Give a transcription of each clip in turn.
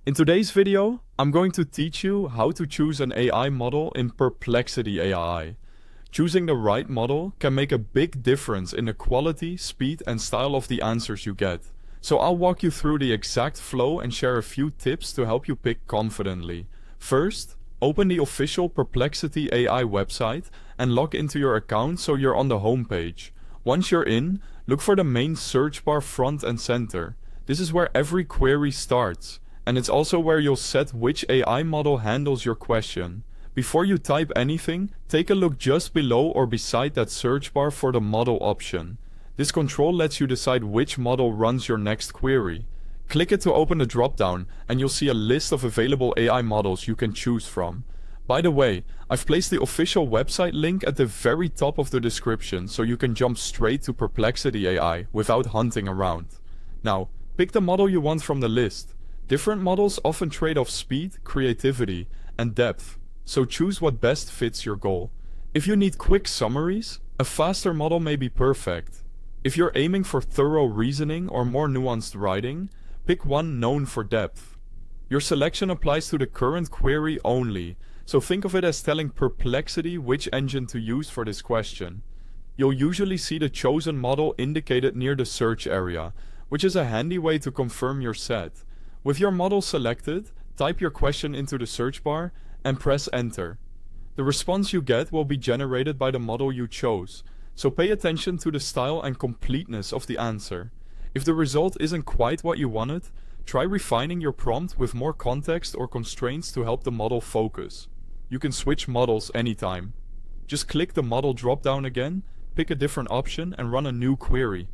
In today's video, I'm going to teach you how to choose an AI model in Perplexity AI. Choosing the right model can make a big difference in the quality, speed, and style of the answers you get. So I'll walk you through the exact flow and share a few tips to help you pick confidently. First, open the official Perplexity AI website and log into your account so you're on the home page. Once you're in, look for the main search bar front and center. This is where every query starts, and it's also where you'll set which AI model handles your question. Before you type anything, take a look just below or beside that search bar for the model option. This control lets you decide which model runs your next query. Click it to open the dropdown, and you'll see a list of available AI models you can choose from. By the way, I've placed the official website link at the very top of the description so you can jump straight to Perplexity AI without hunting around. Now, pick the model you want from the list. Different models often trade off speed, creativity, and depth, so choose what best fits your goal. If you need quick summaries, a faster model may be perfect. If you're aiming for thorough reasoning or more nuanced writing, pick one known for depth. Your selection applies to the current query only, so think of it as telling Perplexity which engine to use for this question. You'll usually see the chosen model indicated near the search area, which is a handy way to confirm your set. With your model selected, type your question into the search bar and press enter. The response you get will be generated by the model you chose, so pay attention to the style and completeness of the answer. If the result isn't quite what you wanted, try refining your prompt with more context or constraints to help the model focus. You can switch models anytime. Just click the model drop-down again, pick a different option, and run a new query.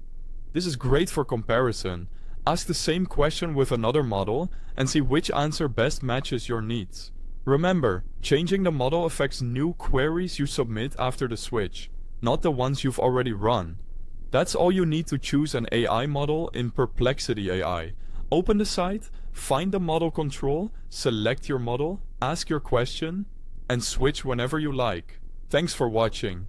This is great for comparison. Ask the same question with another model and see which answer best matches your needs. Remember, changing the model affects new queries you submit after the switch, not the ones you've already run. That's all you need to choose an AI model in Perplexity AI. Open the site, find the model control, select your model, ask your question, and switch whenever you like. Thanks for watching.